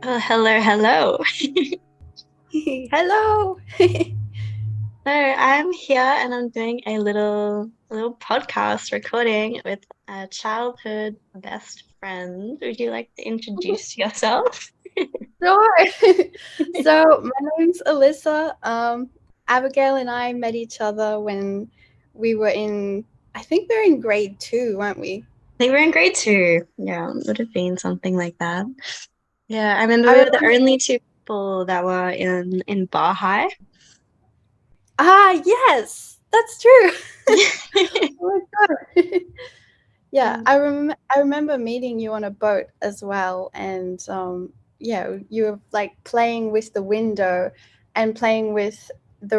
Oh, hello, hello. Hello. So I'm here and I'm doing a little podcast recording with a childhood best friend. Would you like to introduce yourself? Sure. So my name's Alyssa. Abigail and I met each other when we were I think we were in grade two, weren't we? I think we're in grade two. Yeah, it would have been something like that. Yeah, I remember I we were the remember. only two people that were in bar high. Yes, that's true. Oh my God. Yeah, Mm. I remember meeting you on a boat as well, and yeah, you were like playing with the window and playing with the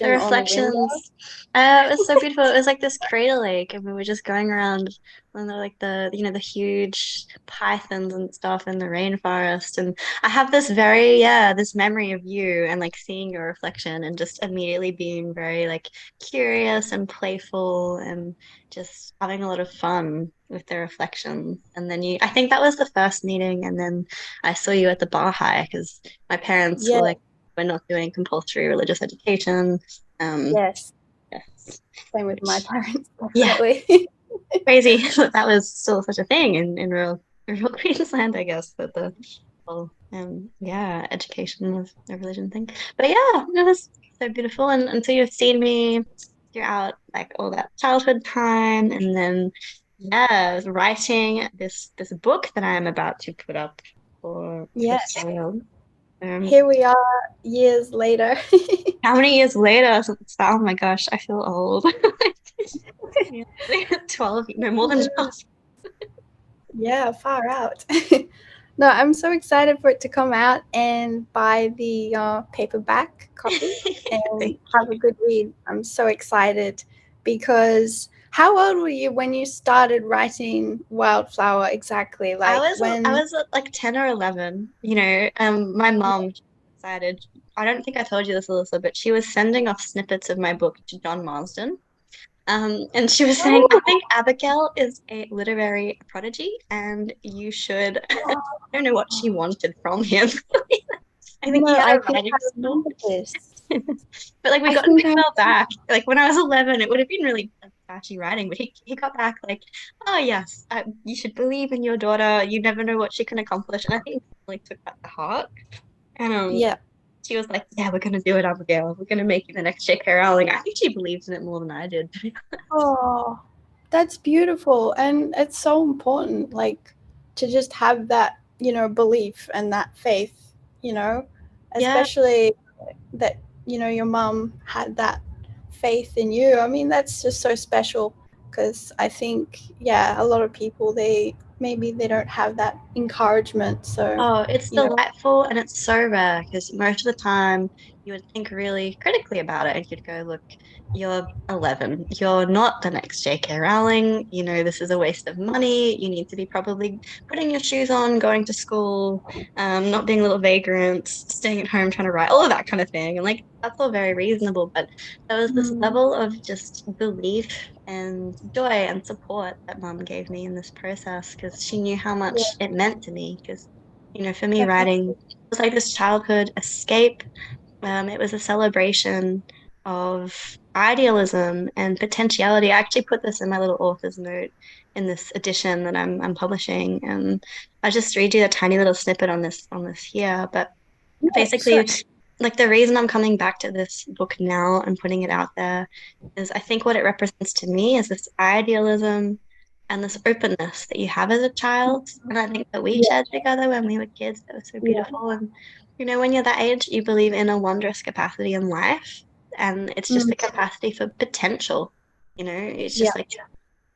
The reflection on the window. reflections. It was so beautiful. It was like this crater lake, and we were just going around and like the huge pythons and stuff in the rainforest. And I have this this memory of you and like seeing your reflection and just immediately being very like curious and playful and just having a lot of fun with the reflections. And then I think that was the first meeting, and then I saw you at the bar high because my parents were Yeah, like, we're not doing compulsory religious education. yes. Yes, Same with my which, parents, yeah, definitely. crazy that was still such a thing in real Queensland, I guess, that the whole education of a religion thing. But yeah, it was so beautiful, and until you've seen me throughout like all that childhood time, and then I was writing this book that I am about to put up for Yes. sale. Um, Here we are years later. how many years later since that? Oh my gosh, I feel old. Yeah, 12, no more than 12. Yeah, far out. No, I'm so excited for it to come out and buy the paperback copy and Thank have a you. good read. I'm so excited because how old were you when you started writing Wildflower exactly? I Like was I when. was like 10 or 11, my mom decided, I don't think I told you this, Alyssa, but she was sending off snippets of my book to John Marsden. And she was saying, I think Abigail is a literary prodigy and you should, I don't know what she wanted from him. I think he No, had I a think writing I school. remember this. But like we I got an think I. email back. Like when I was 11, it would have been really patchy writing, but he got back like, oh yes, you should believe in your daughter. You never know what she can accomplish. And I think he like took that to heart. And Yeah. she was like, yeah, we're gonna do it, Abigail. We're gonna make you the next J.K. Rowling. I think she believed in it more than I did. Oh, that's beautiful. And it's so important, like, to just have that, belief and that faith, Yeah, especially that, your mom had that faith in you. I mean, that's just so special because I think, yeah, a lot of people, maybe they don't have that encouragement. So, oh, it's you know, delightful and it's so rare because most of the time you would think really critically about it and you'd go, look, you're 11. You're not the next J.K. Rowling. This is a waste of money. You need to be probably putting your shoes on, going to school, not being little vagrants, staying at home trying to write, all of that kind of thing. And like, that's all very reasonable. But there was this mm, level of just belief and joy and support that mum gave me in this process because she knew how yeah, much it meant to me. Because for me, writing definitely. was like this childhood escape. It was a celebration of idealism and potentiality. I actually put this in my little author's note in this edition that I'm publishing, and I'll just read you a tiny little snippet on this here. But Yeah, sure. basically, like the reason I'm coming back to this book now and putting it out there is I think what it represents to me is this idealism and this openness that you have as a child. And I think that we Yeah, shared together when we were kids that was so yeah. beautiful. And when you're that age, you believe in a wondrous capacity in life. And it's just Mm, the capacity for potential. It's yeah, just like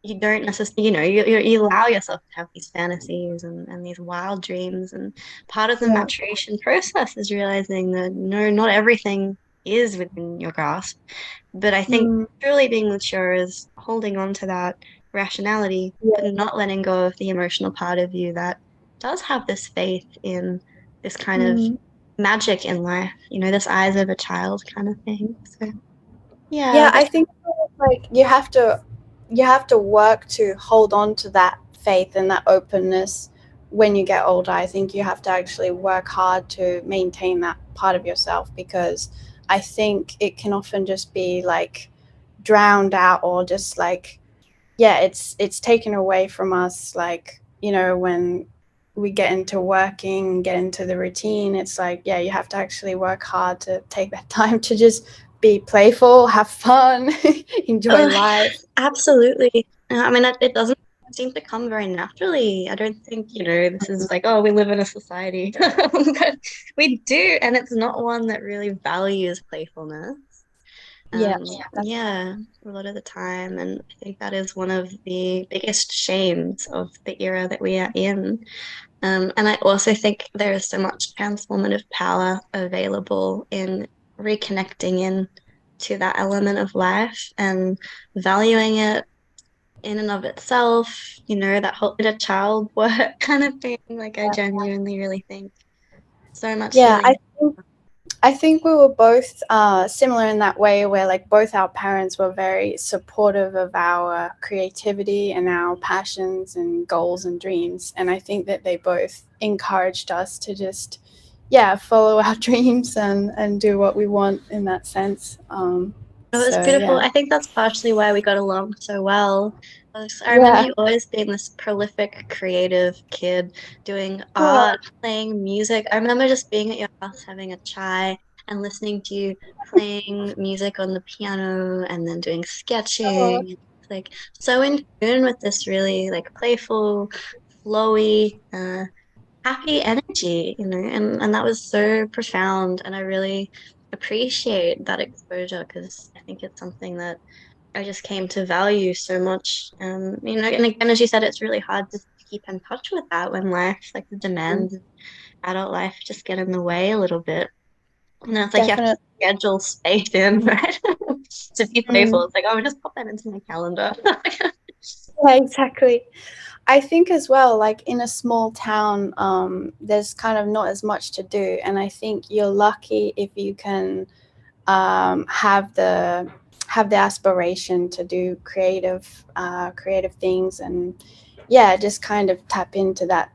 you don't necessarily, you allow yourself to have these fantasies and these wild dreams. And part of the yeah. maturation process is realizing that no, not everything is within your grasp. But I think Mm, truly being mature is holding on to that rationality, but yeah. not letting go of the emotional part of you that does have this faith in this kind of Mm. magic in life, this eyes of a child kind of thing. So, yeah, Yeah, but I think like you have to work to hold on to that faith and that openness when you get older, I think you have to actually work hard to maintain that part of yourself, because I think it can often just be like drowned out, or just like, yeah, it's taken away from us. Like, when we get into working, get into the routine, it's like, yeah, you have to actually work hard to take that time to just be playful, have fun, enjoy Oh, life. absolutely. I mean, it doesn't seem to come very naturally. I don't think, this is like, oh, we live in a society. But we do, and it's not one that really values playfulness. Yeah, Yeah, a lot of the time. And I think that is one of the biggest shames of the era that we are in. And I also think there is so much transformative power available in reconnecting in to that element of life and valuing it in and of itself, that whole inner child work kind of thing. Like I genuinely really think so much yeah. healing. I think we were both similar in that way, where like both our parents were very supportive of our creativity and our passions and goals and dreams. And I think that they both encouraged us to just, yeah, follow our dreams and do what we want in that sense. It was So, beautiful. yeah. I think that's partially why we got along so well. I remember Yeah. you always being this prolific, creative kid doing Oh, art, playing music. I remember just being at your house having a chai and listening to you playing music on the piano and then doing oh, sketching. Like so in tune with this really like playful, flowy, happy energy, and that was so profound. And I really appreciate that exposure because I think it's something that I just came to value so much. And again, as you said, it's really hard to keep in touch with that when life, like the demands of adult life, just get in the way a little bit. It's like you have to definitely. schedule space in, right? To be playful. Mm. It's like, oh, just pop that into my calendar. Yeah, exactly. I think as well, like in a small town, there's kind of not as much to do, and I think you're lucky if you can have the aspiration to do creative things, and yeah, just kind of tap into that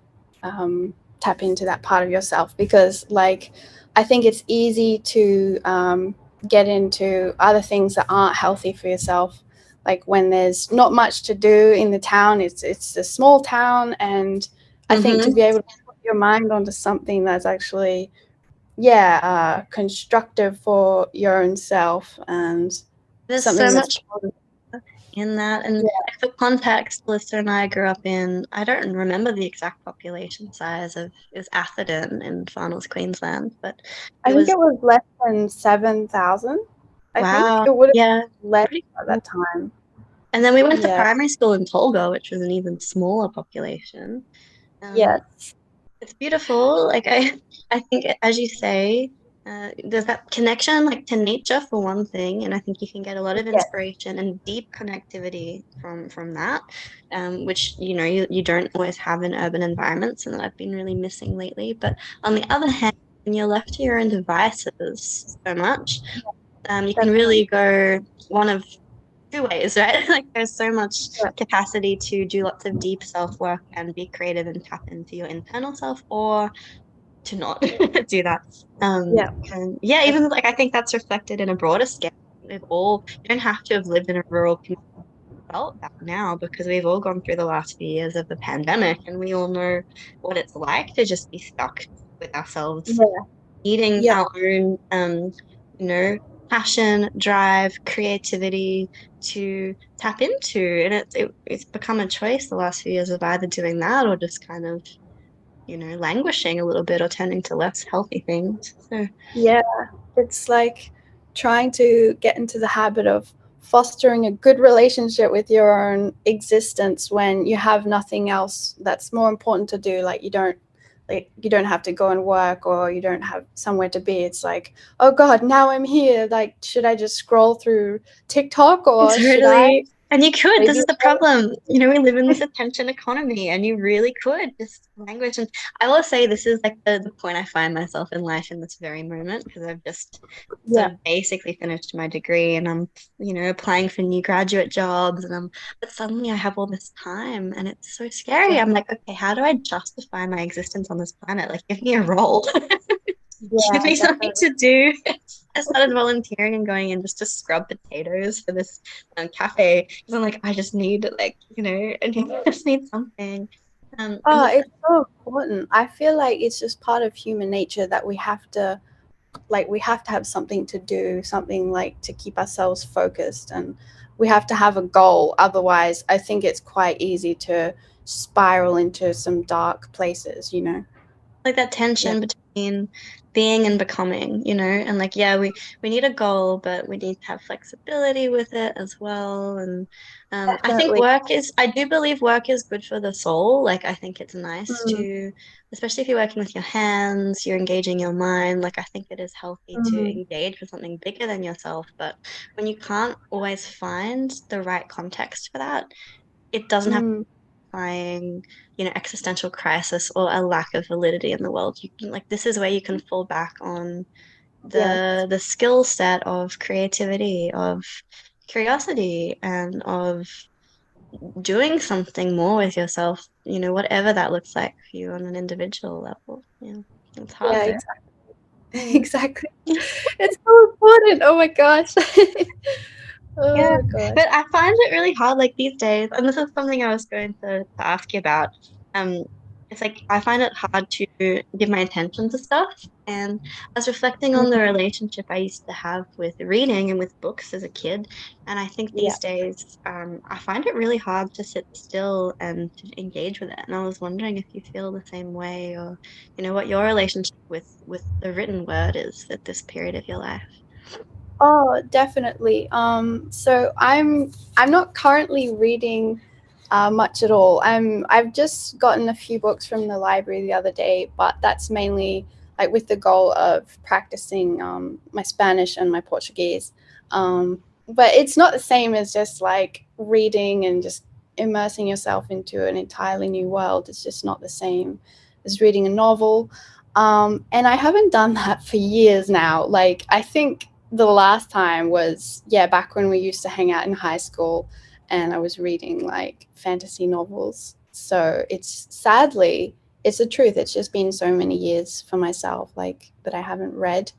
part of yourself, because like I think it's easy to get into other things that aren't healthy for yourself, like when there's not much to do in the town. It's a small town, and I think to Hmm. be able to put your mind onto something that's actually, yeah, constructive for your own self, and There's so something that's much positive. in that. And Yeah, for context, Lister and I grew up in, I don't remember the exact population size of is Atherton in far north Queensland, but I it think was it was less than 7,000. I think wow. it would have Yeah, been less pretty at cool. that time. And then we went to Yeah. primary school in Tolga, which was an even smaller population. Um, Yes. it's beautiful. Like I think as you say, there's that connection like to nature for one thing, and I think you can get a lot of Yes. inspiration and deep connectivity from that, which you don't always have in urban environments, and that I've been really missing lately. But on the other hand, when you're left to your own devices so much, you can Definitely. really go one of two ways, right? Like there's so much Yeah. capacity to do lots of deep self work and be creative and tap into your internal self, or to not do that. Yeah. And yeah, even like I think that's reflected in a broader scale. You don't have to have lived in a rural community to felt that now because we've all gone through the last few years of the pandemic and we all know what it's like to just be stuck with ourselves, Yeah. needing Yep. our own, you know, passion, drive, creativity to tap into. And it's become a choice the last few years of either doing that or just kind of languishing a little bit or turning to less healthy things. So, Yeah. It's like trying to get into the habit of fostering a good relationship with your own existence when you have nothing else that's more important to do. Like you don't have to go and work, or you don't have somewhere to be. It's like, oh god, now I'm here. Like, should I just scroll through TikTok, or should I totally. And you could. This maybe is the problem. We live in this attention economy, and you really could just language. And I will say this is like the point I find myself in life in this very moment because I've just sort yeah, of basically finished my degree and I'm, applying for new graduate jobs and but suddenly I have all this time and it's so scary. yeah, I'm like, okay, how do I justify my existence on this planet? Like, give me a role. Give yeah, me something definitely. to do. I started volunteering and going in just to scrub potatoes for this cafe because I'm like, I just need and I just need something. And Oh, it's so important. I feel like it's just part of human nature that we have to have something to do, something like to keep ourselves focused, and we have to have a goal. Otherwise, I think it's quite easy to spiral into some dark places, you know? like that Yeah, tension between being and becoming, and like, yeah, we need a goal, but we need to have flexibility with it as well. And I think definitely. I do believe work is good for the soul. Like, I think it's nice Mm, to, especially if you're working with your hands, you're engaging your mind. Like, I think it is healthy to mm, engage with something bigger than yourself. But when you can't always find the right context for that, it doesn't have mm. identifying, existential crisis or a lack of validity in the world. You can like this is where you can fall back on Yeah, the skill set of creativity, of curiosity, and of doing something more with yourself, whatever that looks like for you on an individual level. Yeah. It's hard yeah, though. exactly. Mm. Exactly. It's so important. Oh my gosh. Yeah, Oh gosh. but I find it really hard like these days, and this is something I was going to ask you about. Um, it's like I find it hard to give my attention to stuff. And I was reflecting on the Mm, relationship I used to have with reading and with books as a kid. And I think yeah. these days, I find it really hard to sit still and to engage with it. And I was wondering if you feel the same way, or what your relationship with the written word is at this period of your life. Oh, definitely. So I'm not currently reading much at all. I've just gotten a few books from the library the other day, but that's mainly like with the goal of practicing my Spanish and my Portuguese. But it's not the same as just like reading and just immersing yourself into an entirely new world. It's just not the same as reading a novel. And I haven't done that for years now. Like I think the last time was, yeah, back when we used to hang out in high school and I was reading like fantasy novels. So it's sadly, it's the truth. It's just been so many years for myself, like that I haven't read.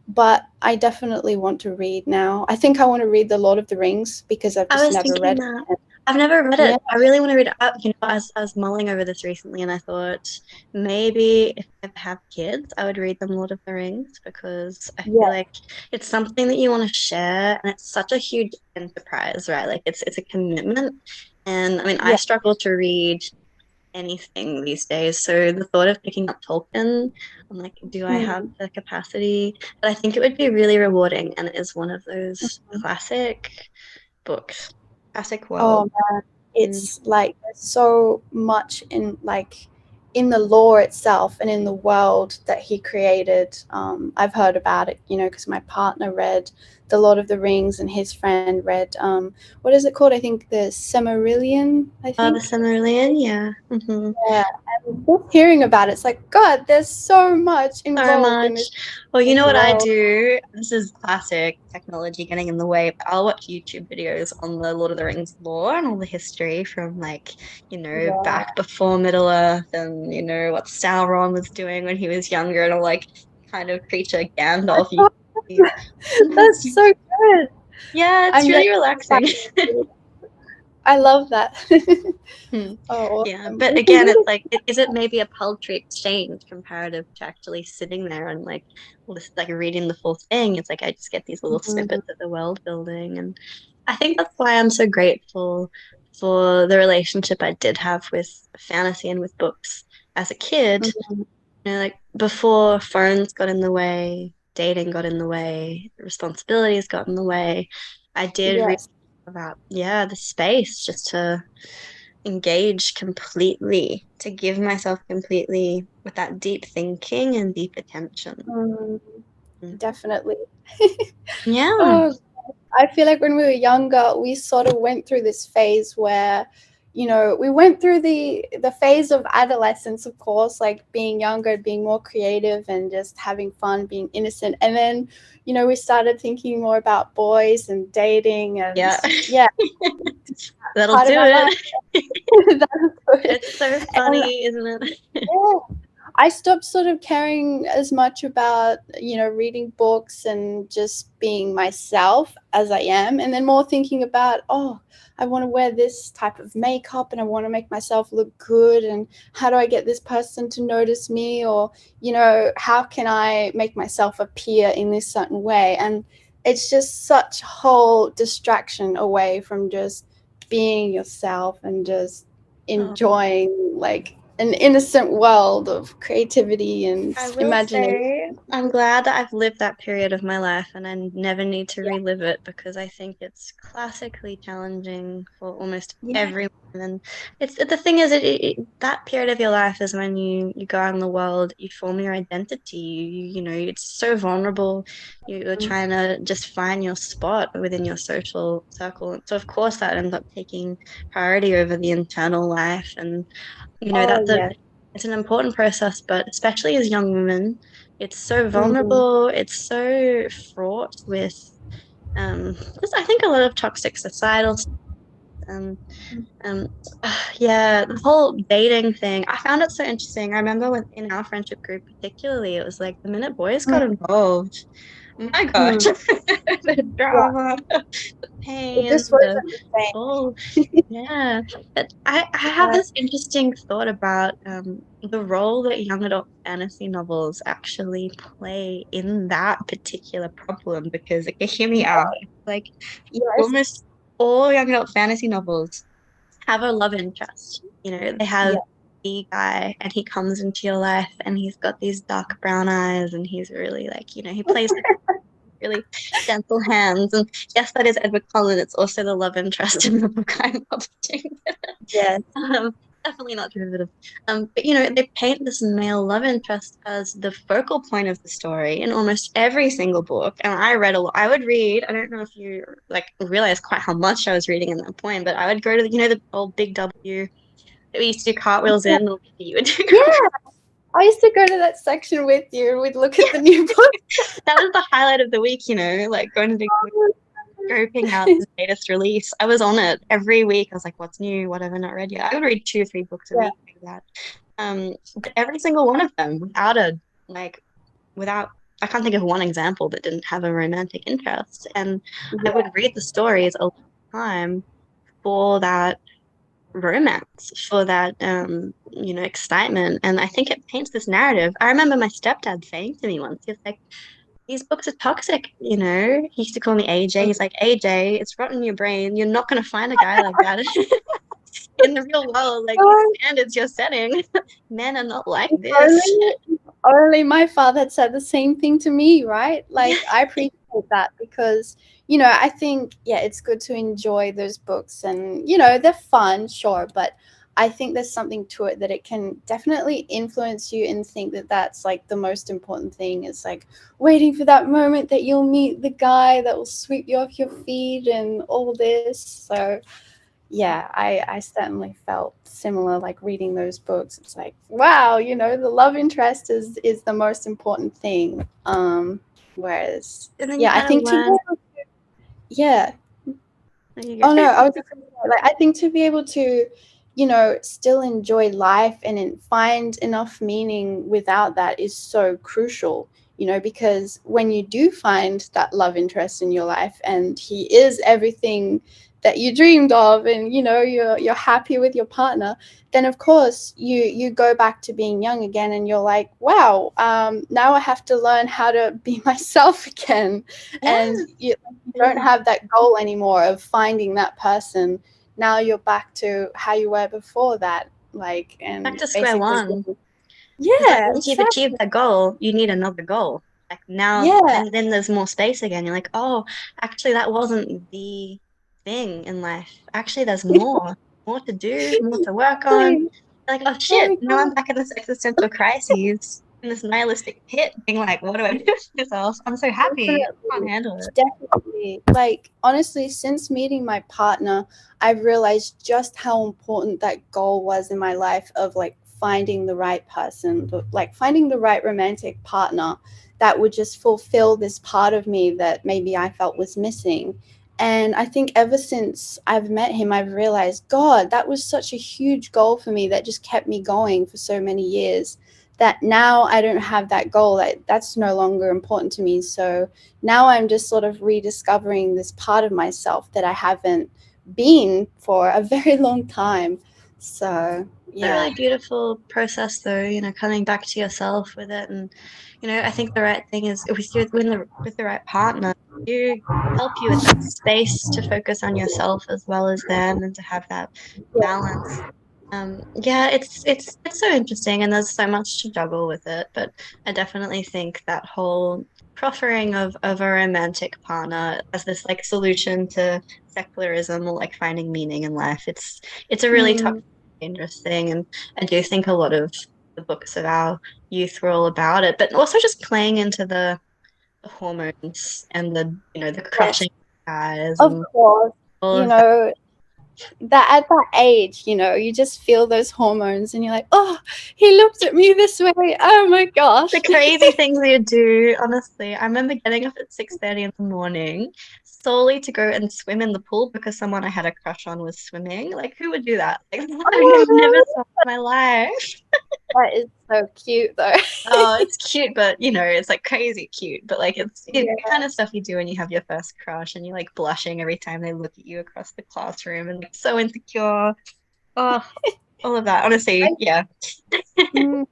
But I definitely want to read now. I think I want to read The Lord of the Rings because I've I just was never thinking read that. it. I've never read Yeah, it. I really want to read it. I was mulling over this recently, and I thought maybe if I ever have kids, I would read them Lord of the Rings because I feel yeah, like it's something that you want to share, and it's such a huge enterprise, right? Like it's a commitment. And I mean, I yeah. struggle to read anything these days. So the thought of picking up Tolkien, I'm like, do I have Mm. the capacity? But I think it would be really rewarding, and it is one of those classic books, classic Oh world. man, Mm. it's like there's so much in like in the lore itself and in the world that he created. I've heard about it, you know, because my partner read The Lord of the Rings and his friend read what is it called? I think the Silmarillion, I Oh, the think. Silmarillion, yeah. Yeah, and just hearing about it, it's like God, there's so much So involved in much. this Well, you know what I world. do? This is classic technology getting in the way, but I'll watch YouTube videos on the Lord of the Rings lore and all the history from like, Yeah, back before Middle Earth and, what Sauron was doing when he was younger and all like kind of creature Gandalf. that's so good. Yeah, it's I'm really definitely relaxing. I love that. Hmm. Oh, Yeah, awesome. but You can again, really it's like, is it maybe a paltry exchange comparative to actually sitting there and like reading the full thing? It's like I just get these little Mhm, snippets of the world building, and I think that's why I'm so grateful for the relationship I did have with fantasy and with books as a kid. mhm. Like before phones got in the way, dating got in the way, responsibilities got in the way. I did read Yes. about, yeah, the space just to engage completely, to give myself completely with that deep thinking and deep attention. Mm, Mm. definitely. Yeah. Oh, I feel like when we were younger, we sort of went through this phase where, we went through the phase of adolescence, of course, like being younger, being more creative and just having fun, being innocent. And then, we started thinking more about boys and dating and Yeah, yeah, that'll part of do our life. it. That's good. It's so And funny, isn't it? yeah, I stopped sort of caring as much about, reading books and just being myself as I am, and then more thinking about, oh, I want to wear this type of makeup and I want to make myself look good. And how do I get this person to notice me? Or, how can I make myself appear in this certain way? And it's just such a whole distraction away from just being yourself and just Oh. enjoying like an innocent world of creativity and I will imagination. say I'm glad that I've lived that period of my life and I never need to Yeah, relive it because I think it's classically challenging for almost yeah, everyone. And it's the thing is, that period of your life is when you go out in the world, you form your identity. It's so vulnerable. You're trying to just find your spot within your social circle. And so of course that ends up taking priority over the internal life and oh that's a yeah. it's an important process, but especially as young women, it's so Mm-hmm. vulnerable, it's so fraught with just I think a lot of toxic societal stuff and um yeah, the whole dating thing. I found it so interesting. I remember in our friendship group particularly, it was like the minute boys got involved, my gosh, Mm-hmm. the Yeah, drama, the it pain, just the wasn't the same. oh yeah, but I have Yeah. this interesting thought about the role that young adult fantasy novels actually play in that particular problem because, okay, hear me out. Like Yes. almost all young adult fantasy novels have a love interest. They have Yeah. the guy and he comes into your life and he's got these dark brown eyes and he's really like, he plays with really gentle hands. And yes, that is Edward Cullen. It's also the love interest in the book I'm publishing. Yes. um, Definitely not derivative. But they paint this male love interest as the focal point of the story in almost every single book. And I read a lot. I would read. I don't know if you like realize quite how much I was reading in that point, but I would go to the old Big W that we used to do cartwheels Yeah. in, or you would do Yeah. I used to go to that section with you and we'd look at the new book. that was the highlight of the week, like going to Big scoping out the latest release. I was on it every week. I was like, what's new? What have I not read yet? I would read 2 or 3 books a Yeah. week like that. But every single one of them like without I can't think of one example that didn't have a romantic interest. And I would Yeah. read the stories a lot of the time for that romance, for that excitement. And I think it paints this narrative. I remember my stepdad saying to me once, he was like, these books are toxic. He used to call me AJ. He's like, AJ, it's rotten in your brain. You're not going to find a guy like that in the real world. Like these Oh, standards you're setting, men are not like if this. only, if only my father had said the same thing to me, right? Yeah. Like, I appreciate that because, I think, yeah, it's good to enjoy those books and, they're fun, sure, but I think there's something to it that it can definitely influence you and think that that's like the most important thing is like waiting for that moment that you'll meet the guy that will sweep you off your feet and all this. So, yeah, I certainly felt similar like reading those books. It's like, wow, the love interest is the most important thing. Whereas And then you yeah, I kind of think learn. yeah. There you Oh no, I go. was just gonna say, like I think to be able to, still enjoy life and find enough meaning without that is so crucial. Because when you do find that love interest in your life and he is everything that you dreamed of and you're happy with your partner, then of course you go back to being young again and you're like, wow, now I have to learn how to be myself again. And Yeah. you don't have that goal anymore of finding that person. Now you're back to how you were before that, like, Back and to square basically one. It's like yeah, once you've achieved exactly. that goal, you need another goal. Like now, Yeah, then there's more space again. You're like, oh, actually, that wasn't the thing in life. Actually, there's more to do, more to work on. exactly. Like, oh Oh shit, my now I'm god. back in this existential crisis. in this nihilistic pit, being like, what do I do with myself? I'm so happy. I can't Definitely. handle it. Definitely. Like, honestly, since meeting my partner, I've realized just how important that goal was in my life of like finding the right person, like finding the right romantic partner that would just fulfill this part of me that maybe I felt was missing. And I think ever since I've met him, I've realized, God, that was such a huge goal for me that just kept me going for so many years, that now I don't have that goal. That's no longer important to me. So now I'm just sort of rediscovering this part of myself that I haven't been for a very long time. So, A yeah. really beautiful process though, coming back to yourself with it. And, I think the right thing is with you with the right partner, you help you with that space to focus on yourself as well as them and to have that balance. Yeah, it's so interesting and there's so much to juggle with it, but I definitely think that whole proffering of a romantic partner as this like solution to secularism or like finding meaning in life, it's a really tough Mm, dangerous thing. And I do think a lot of the books of our youth were all about it, but also just playing into the hormones and the yes, crushing guys of and course. all You of that. know, that at that age, you just feel those hormones and you're like, oh, he looked at me this way. Oh my The gosh. crazy things you do, honestly. I remember getting up at 6:30 in the morning solely to go and swim in the pool because someone I had a crush on was swimming. Like, who would do that? Like, Oh, I've never really? thought in my life. That is so cute, though. Oh, it's cute, but it's like crazy cute. But like it's the Yeah. kind of stuff you do when you have your first crush and you're like blushing every time they look at you across the classroom and like so insecure. Oh, all of that. Honestly, yeah. Mm.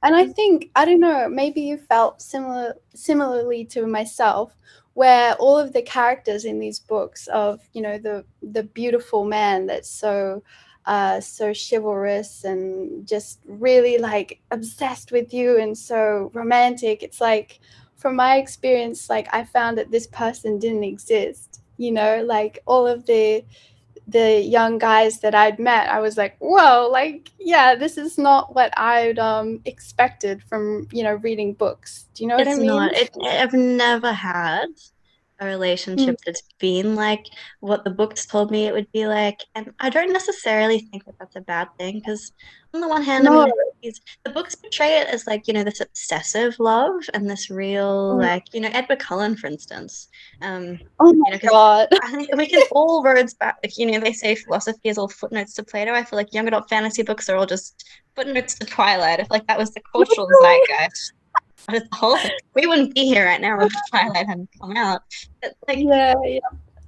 And I think, I don't know, maybe you felt similarly to myself, where all of the characters in these books of, the beautiful man that's so chivalrous and just really like obsessed with you and so romantic. It's like, from my experience, like I found that this person didn't exist. Like all of the young guys that I'd met, I was like, whoa, like, yeah, this is not what I'd expected from, reading books. Do you know what I It's mean? not. I've never had a Mm, relationship that's been like what the books told me it would be like. And I don't necessarily think that that's a bad thing because, on the one hand, I no. mean, the books portray it as like, this obsessive love and this real, Mm, like, Edward Cullen, for instance. oh my Because God. I think we can all roads back, like, they say philosophy is all footnotes to Plato. I feel like young adult fantasy books are all just footnotes to Twilight. I feel like that was the cultural Literally. zeitgeist. But the whole thing. We wouldn't be here right now if Twilight hadn't come out. But like Yeah, yeah.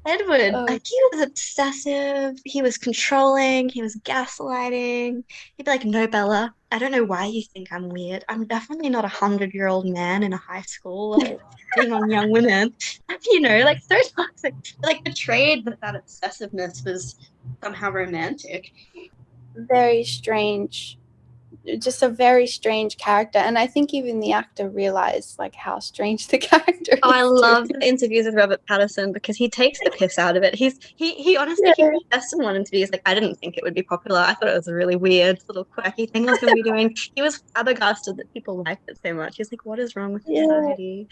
Edward, Oh, like he was obsessive, he was controlling, he was gaslighting. He'd be like, "No, Bella, I don't know why you think I'm weird. I'm definitely not 100-year-old man in a high school, like hitting on young women." Like so toxic. Like betrayed that that obsessiveness was somehow romantic. very strange. Just a very strange character. And I think even the actor realized like how strange the character Oh, I is too. love the interviews with Robert Patterson because he takes the piss out of it. He honestly he Yeah. confessed in one interview. He's like, I didn't think it would be popular. I thought it was a really weird little quirky thing I was going to be doing. He was flabbergasted that people liked it so much. He's like, what is wrong with Yeah. society?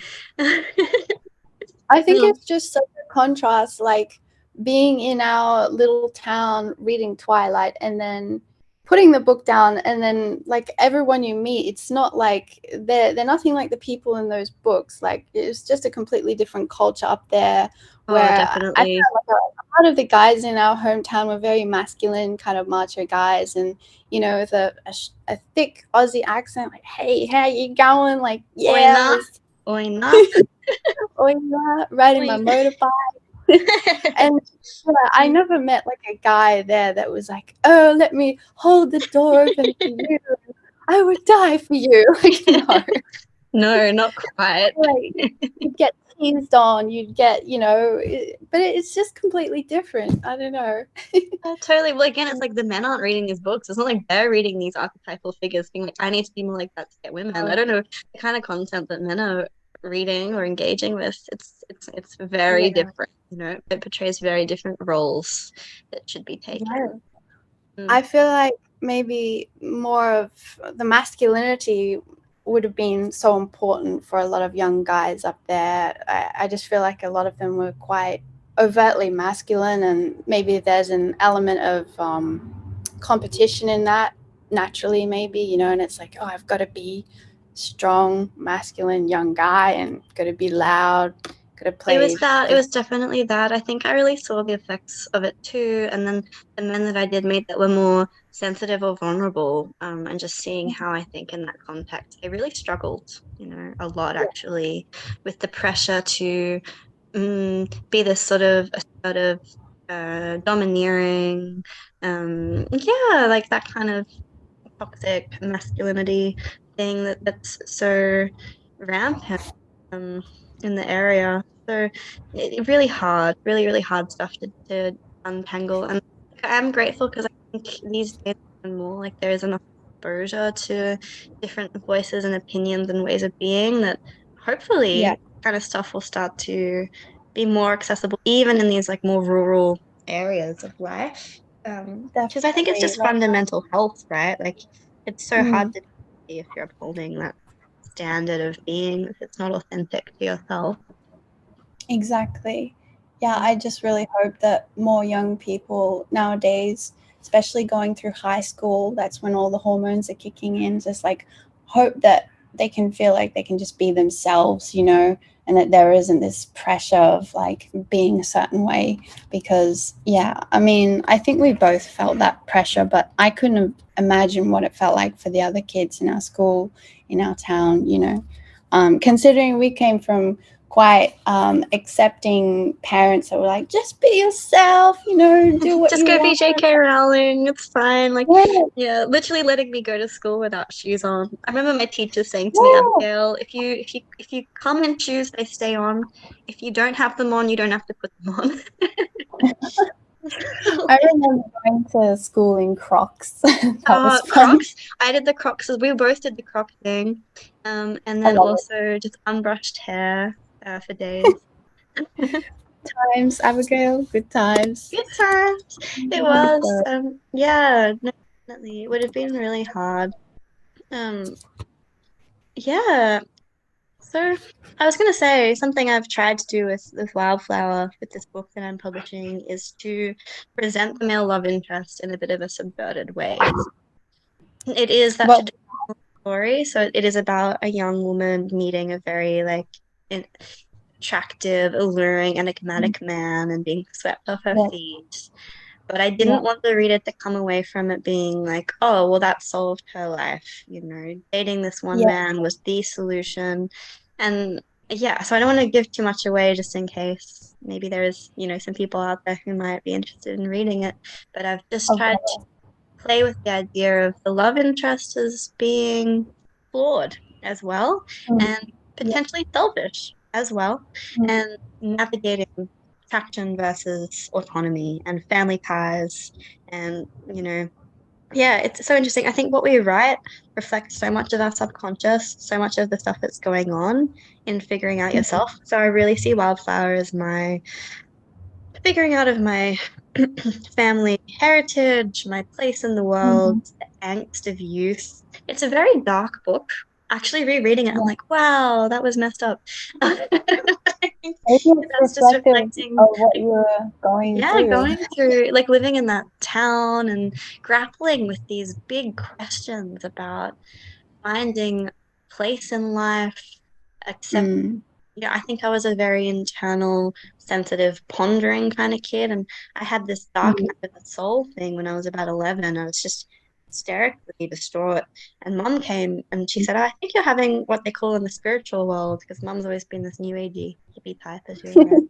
I think No, it's just such a contrast, like being in our little town reading Twilight and then putting the book down, and then like everyone you meet, it's not like they're nothing like the people in those books. Like it's just a completely different culture up there, oh, where I definitely. found like a lot of the guys in our hometown were very masculine, kind of macho guys, and with a thick Aussie accent, like, hey, how you going? Like, yeah, I Oina, was oina, oh yeah, riding my oi. motorbike. And yeah, I never met like a guy there that was like, "Oh, let me hold the door open for you. I would die for you." Like, no, No, not quite. like you'd get teased on, you'd get, but it's just completely different. I don't know. Totally. Well, again, it's like the men aren't reading these books. It's not like they're reading these archetypal figures, being like, I need to be more like that to get women. I don't know the kind of content that men are reading or engaging with. It's very Yeah, different. It portrays very different roles that should be taken. yeah. Mm. I feel like maybe more of the masculinity. would have been so important for a lot of young guys up there. I just feel like a lot of them were quite overtly masculine, and maybe there's an element of competition in that naturally, maybe, you know, and it's like, oh, I've got to be strong, masculine, young guy, and got to be loud, got to It play was that, it phys- was definitely that. I think I really saw the effects of it too. And then the men that I did meet that were more sensitive or vulnerable, and just seeing how I think in that context, they really struggled, a lot actually with the pressure to be this domineering, yeah, like that kind of toxic masculinity thing that's so rampant in the area. So really hard, really, really hard stuff to untangle. And I'm grateful because I think these days and more like there is enough exposure to different voices and opinions and ways of being that yeah, hopefully kind of stuff will start to be more accessible, even in these like more rural areas of life. Because I think it's definitely. just Like, fundamental health, right? Like it's so hard mm, to be if you're upholding that standard of being if it's not authentic to yourself. exactly. Yeah, Mm. I just really hope that more young people nowadays, especially going through high school, that's when all the hormones are kicking in, just like hope that they can feel like they can just be themselves, you know, and that there isn't this pressure of like being a certain way. Because, yeah, I mean, I think we both felt that pressure, but I couldn't imagine what it felt like for the other kids in our school, in our town, you know. Considering we came from quite accepting parents that were like, just be yourself, you know, do what Just you go be want. JK Rowling. It's fine. Like, Yeah, yeah, literally letting me go to school without shoes on. I remember my teacher saying to me, yeah. Abigail, if you come in shoes, they stay on. If you don't have them on, you don't have to put them on. I remember going to school in Crocs. That was fun. Crocs. I did the Crocs. We both did the Croc thing. And I then love it. also just unbrushed hair for days. Times, Abigail, good times. Good times. It was. So, Yeah, no, definitely. It would have been really hard. Um, yeah. So I was gonna say something I've tried to do with Wildflower with this book that I'm publishing is to present the male love interest in a bit of a subverted way. It is that well, traditional story, so it is about a young woman meeting a very like in attractive, alluring, enigmatic man and being swept off her yeah, feet. But I yeah, didn't want the reader to come away from it being like, oh, well, that solved her life. Dating this one yeah, man was the solution. And yeah, so I don't want to give too much away just in case maybe there's, some people out there who might be interested in reading it. But I've just of tried to course. play with the idea of the love interest as being flawed as well Mm, and yeah, potentially selfish as well, mm, and navigating traction versus autonomy and family ties. And, yeah, it's so interesting. I think what we write reflects so much of our subconscious, so much of the stuff that's going on in figuring out mm, yourself. So I really see Wildflower as my figuring out of my family heritage, my place in the world, mm, the angst of youth. It's a very dark book. Actually, rereading it, I'm yeah. like, wow, that was messed up. Maybe it's That's just reflective reflecting, of what like, you were going yeah, through. going through, like, living in that town and grappling with these big questions about finding place in life, accept Mm, yeah, I think I was a very internal, sensitive, pondering kind of kid. And I had this dark mm, night of the soul thing when I was about 11. I was just hysterically distraught. And mum came and she said, "Oh, I think you're having what they call in the spiritual world, because mum's always been this new agey hippie type, as you're aware.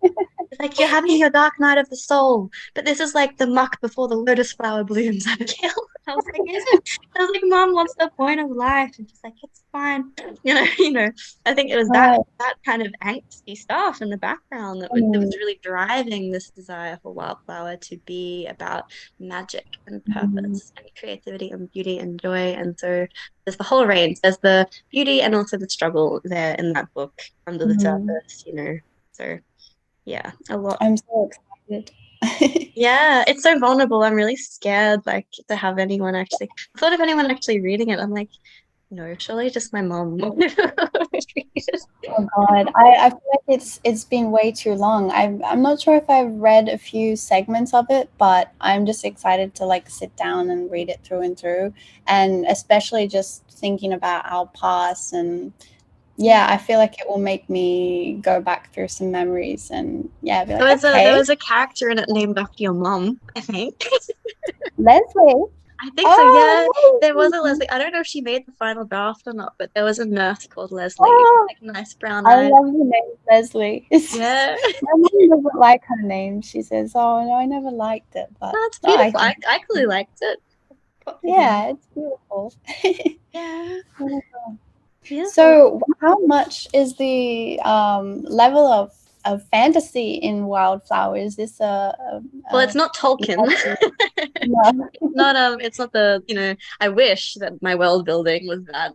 It's like you're having your dark night of the soul, but this is like the muck before the lotus flower blooms, Abigail." I was like, is it? I was like, Mom, what's the point of life? And she's like, it's fine. I think it was that right. that kind of angsty stuff in the background that was Mm, really driving this desire for Wildflower to be about magic and mm, purpose and creativity and beauty and joy. And so there's the whole range. There's the beauty and also the struggle there in that book under the mm. surface. So yeah, a lot. I'm so excited. Yeah, it's so vulnerable. I'm really scared, like, to have anyone actually. I thought of anyone actually reading it. I'm like, No, surely just my mom. Oh God, I feel like it's been way too long. I'm not sure if I've read a few segments of it, but I'm just excited to like sit down and read it through and through, and especially just thinking about our past and yeah, Yeah. I feel like it will make me go back through some memories and yeah, be There like, was a there okay, was a character in it named after your mom, I think. Leslie. I think so, yeah. Oh, There was a Leslie. Leslie. I don't know if she made the final draft or not, but there was a nurse called Leslie, Oh, like nice brown I eyes. love the name Leslie. It's just, Yeah. my mom doesn't like her name. She says, "Oh no, I never liked it," but No, it's oh, I beautiful. can. I actually liked it. Yeah, it's beautiful. Yeah. Oh, Beautiful. so, how much is the level of fantasy in Wildflower? Is this Well, it's not Tolkien. no. It's not I wish that my world building was that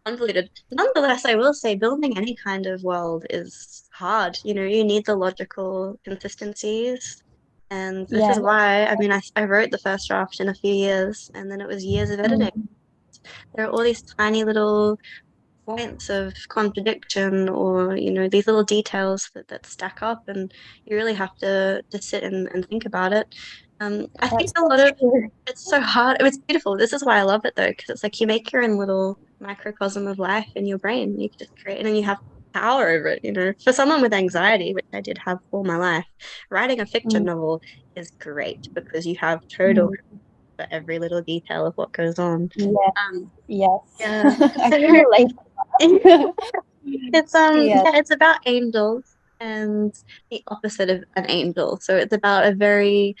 convoluted. Nonetheless, I will say building any kind of world is hard. You need the logical consistencies. And this Yeah. is why, I mean, I wrote the first draft in a few years, and then it was years of editing. Mm, There are all these tiny little points of contradiction or, these little details that stack up, and you really have to sit and think about it. I think that's a so lot of true. it's so hard. It's beautiful. This is why I love it though, because it's like you make your own little microcosm of life in your brain. You just create and then you have power over it, For someone with anxiety, which I did have all my life, writing a fiction Mm, novel is great because you have total mm. for every little detail of what goes on. Yes, Um, yes. yeah. I So can relate to that. it's Yeah. yeah, it's about angels and the opposite of an angel. So it's about a very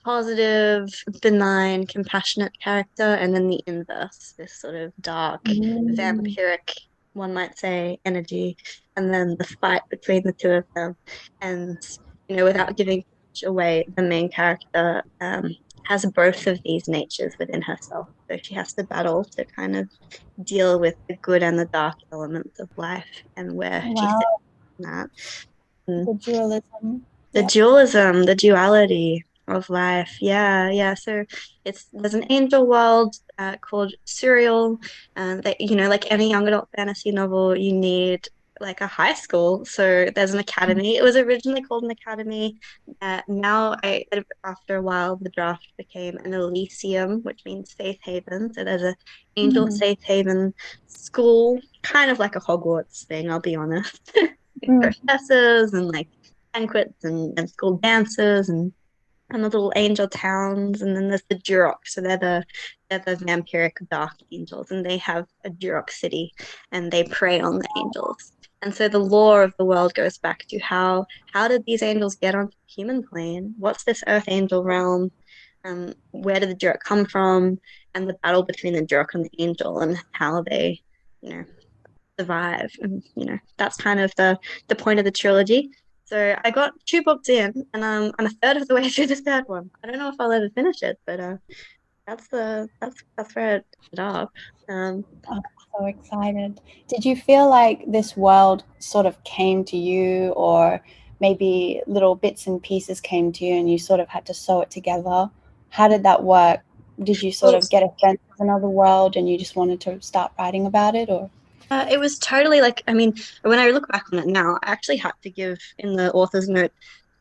positive, benign, compassionate character, and then the inverse, this sort of dark, Mm, vampiric, one might say, energy, and then the fight between the two of them. And, without giving much away, the main character has both of these natures within herself. So she has to battle to kind of deal with the good and the dark elements of life and where she sits wow, in that. And the dualism. the Yep. dualism, the duality of life. Yeah, yeah. So there's an angel world called Serial, and that like any young adult fantasy novel, you need like a high school. So there's an academy. It was originally called an academy. Now, after a while, the draft became an Elysium, which means safe haven. So there's a angel Mm, safe haven school, kind of like a Hogwarts thing. I'll be honest. mm, Professors and like banquets and school dances and the little angel towns, and then there's the Duroc. So they're the vampiric dark angels, and they have a Duroc city, and they prey on the angels. And so the lore of the world goes back to how did these angels get onto the human plane? What's this Earth angel realm? Where did the Duroc come from? And the battle between the Duroc and the angel, and how they, you know, survive. And that's kind of the point of the trilogy. So I got two books in, and I'm a third of the way through the third one. I don't know if I'll ever finish it, but that's where it ended up. I'm so excited. Did you feel like this world sort of came to you, or maybe little bits and pieces came to you and you sort of had to sew it together? How did that work? Did you sort Well, of get a sense of another world and you just wanted to start writing about it, or? it was totally like, I mean, when I look back on it now, I actually had to give in the author's note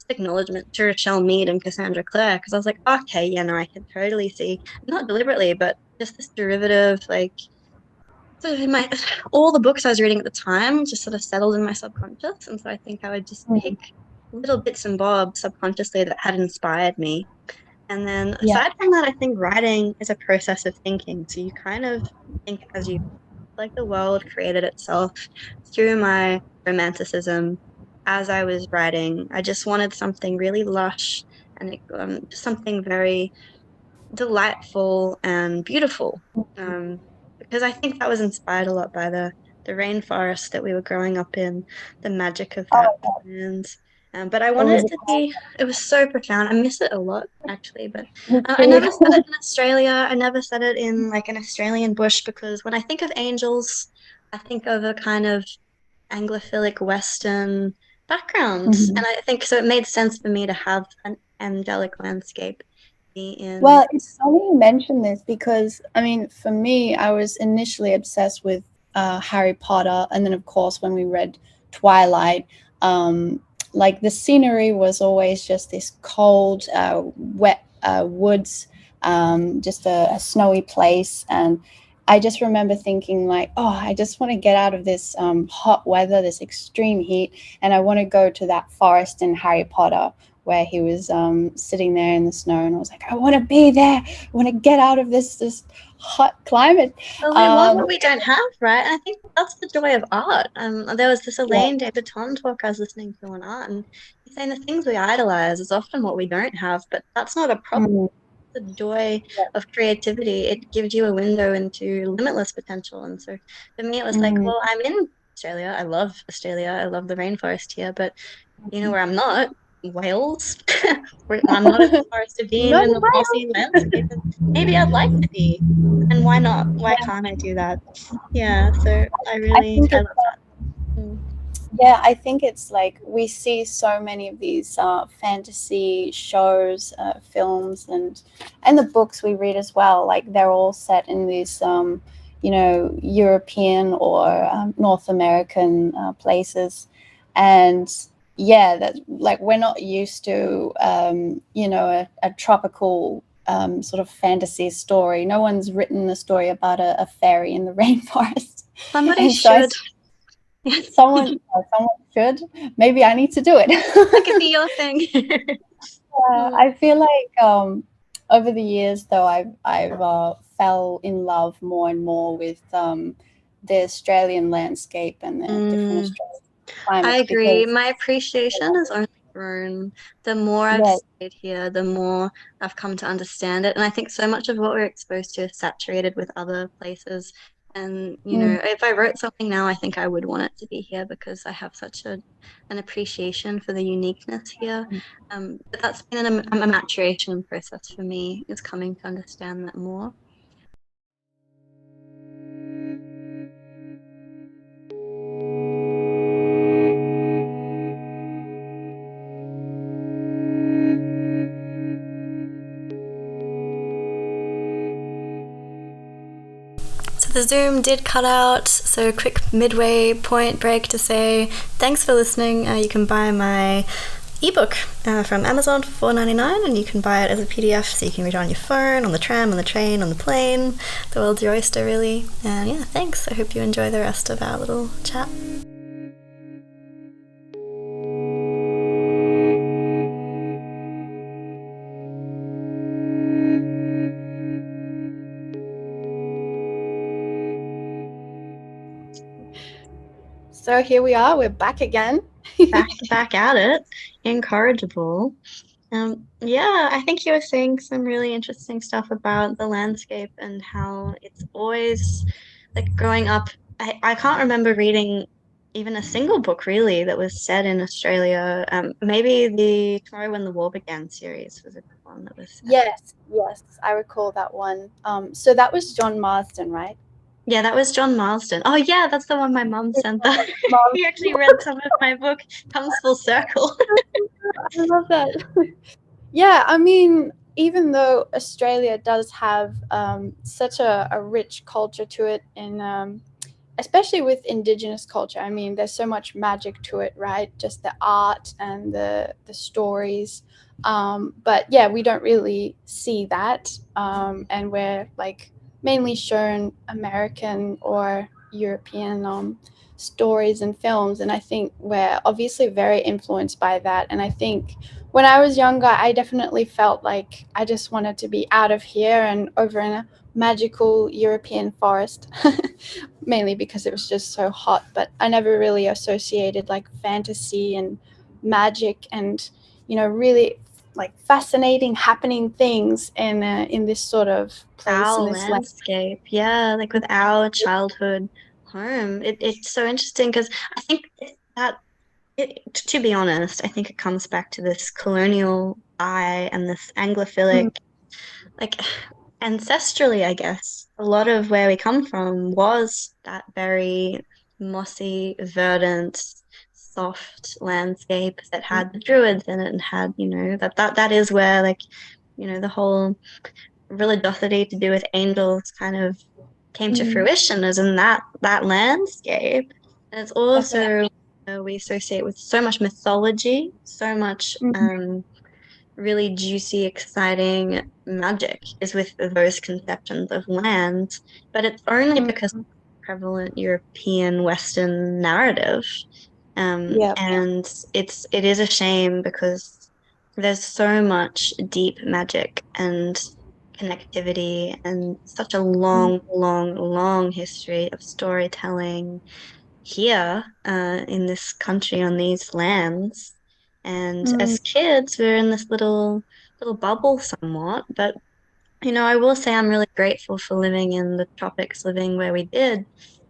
acknowledgement to Rochelle Mead and Cassandra Clare because I was like, okay, yeah, no, I can totally see, not deliberately, but just this derivative, like, so in my all the books I was reading at the time just sort of settled in my subconscious, and so I think I would just Mm, pick little bits and bobs subconsciously that had inspired me. And then yeah. aside from that, I think writing is a process of thinking. So you kind of think as you like the world created itself through my romanticism as I was writing. I just wanted something really lush and just something very delightful and beautiful. Um, because I think that was inspired a lot by the rainforest that we were growing up in, the magic of that Oh, land. But I it wanted was it to be, it was so profound. I miss it a lot, actually. But me I too. never said it in Australia. I never said it in like an Australian bush because when I think of angels, I think of a kind of Anglophilic Western background. Mhm. And I think so it made sense for me to have an angelic landscape be in. Well, it's funny you mention this because, I mean, for me, I was initially obsessed with Harry Potter. And then, of course, when we read Twilight, um, like the scenery was always just this cold, wet woods, just a snowy place. And I just remember thinking, like, oh, I just want to get out of this hot weather, this extreme heat, and I want to go to that forest in Harry Potter where he was sitting there in the snow, and I was like, I want to be there. I want to get out of this hot climate. Well, we want Um, what we don't have, right? And I think that's the joy of art. There was this yeah, Elaine de Botton talk I was listening to on art, and he's saying the things we idolize is often what we don't have, but that's not a problem. mm, The joy yeah, of creativity. It gives you a window into limitless potential. And so for me, it was like, mm, well, I'm in Australia. I love Australia. I love the rainforest here, but you know where I'm not? Wales. I'm not in the Forest of Dean not in the mossy landscape. And maybe I'd like to be. And why not? Why yeah. can't I do that? Yeah, so I think I it's love that. Mm. Yeah, I think it's like we see so many of these fantasy shows, films, and the books we read as well. Like they're all set in these, European or North American places, and yeah, that like we're not used to, a tropical sort of fantasy story. No one's written a story about a fairy in the rainforest, Somebody and so I should. someone should. Maybe I need to do That could it. be your thing. Mm. I feel like over the years, though, I've fell in love more and more with the Australian landscape and the different Mm. Australian I climates agree. because My appreciation has only grown. The more I've yeah, stayed here, the more I've come to understand it. And I think so much of what we're exposed to is saturated with other places. And, mm, if I wrote something now, I think I would want it to be here because I have such an appreciation for the uniqueness here. But that's been a maturation process for me, is coming to understand that more. So the Zoom did cut out, so quick midway point break to say thanks for listening. You can buy my ebook from Amazon for $4.99, and you can buy it as a PDF so you can read it on your phone, on the tram, on the train, on the plane. The world's your oyster, really. And yeah, thanks. I hope you enjoy the rest of our little chat. so here we are. We're back again. Back at it. Incorrigible. Yeah, I think you were saying some really interesting stuff about the landscape and how it's always like growing up. I can't remember reading even a single book really that was set in Australia. Maybe the Tomorrow When the War Began series was a good one that was set. Yes, I recall that one. So that was John Marsden, right? Yeah, that was John Marsden. Oh yeah, that's the one my mum sent that. Mom, He actually read some of my book. Comes full circle. I love that. Yeah, I mean, even though Australia does have such a rich culture to it, and especially with Indigenous culture, I mean, there's so much magic to it, right? Just the art and the stories. But yeah, we don't really see that, and we're like mainly shown American or European stories and films, and I think we're obviously very influenced by that. And I think when I was younger, I definitely felt like I just wanted to be out of here and over in a magical European forest, mainly because it was just so hot. But I never really associated like fantasy and magic and, really like fascinating happening things in this sort of place in Our this land. landscape. Yeah, like with our childhood home. It's so interesting because I think that to be honest, I think it comes back to this colonial eye and this Mm, Anglophilic, like ancestrally, I guess. A lot of where we come from was that very mossy, verdant, soft landscape that had the druids in it and had, that is where like the whole religiosity to do with angels kind of came to Mm, fruition as in that landscape. And it's definitely. also we associate with so much mythology, so much Mm, really juicy, exciting magic is with those conceptions of land, but it's only mm, because of the prevalent European Western narrative. yeah. And it is a shame because there's so much deep magic and connectivity and such a Mm, long, long, long history of storytelling here in this country on these lands. And mm, as kids, we're in this little bubble somewhat. But I will say I'm really grateful for living in the tropics, living where we did.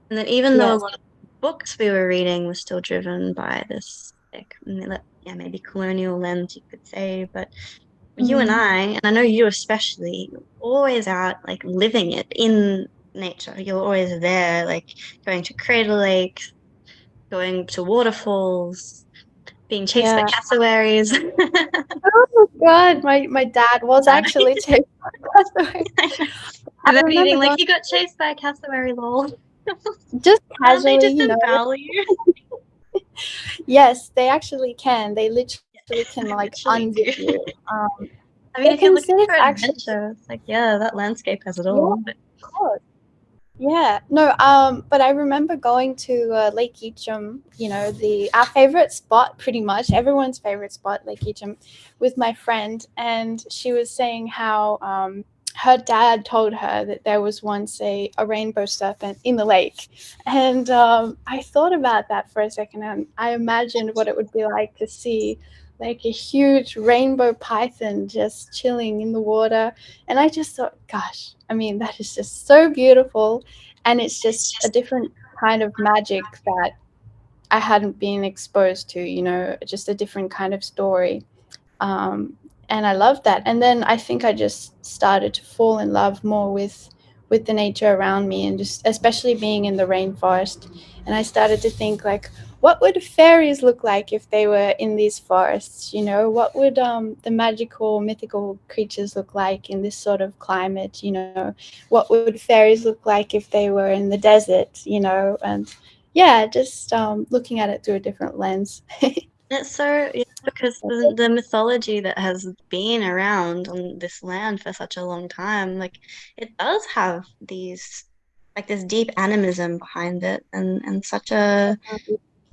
And that even though a yes. lot of books we were reading were still driven by this, like, yeah, maybe colonial lens, you could say, but you Mm, and I know you especially, you're always out like living it in nature. You're always there, like going to Crater Lake, going to waterfalls, being chased by yeah. cassowaries. Oh my God, my dad was Bad. actually chased by cassowaries. I And then remember eating like going he got chased by a cassowary lol. just Can't they casually, just devour you? Yes, they actually can. They literally can They like literally unzip do. you. Um, I mean, they if you're can looking sit for actually. adventure, it's like, yeah, that landscape has it Yeah, all. But of course. Yeah, no, but I remember going to Lake Eacham, the our favorite spot, pretty much everyone's favorite spot, Lake Eacham, with my friend, and she was saying how her dad told her that there was once a rainbow serpent in the lake, and I thought about that for a second, and I imagined what it would be like to see like a huge rainbow python just chilling in the water, and I just thought, gosh, I mean, that is just so beautiful, and it's just a different kind of magic that I hadn't been exposed to, just a different kind of story. Um, and I love that. And then I think I just started to fall in love more with the nature around me, and just especially being in the rainforest. And I started to think like, what would fairies look like if they were in these forests? What would the magical, mythical creatures look like in this sort of climate? What would fairies look like if they were in the desert? And yeah, just looking at it through a different lens. it's so, yeah, because the mythology that has been around on this land for such a long time, like it does have like this deep animism behind it and such a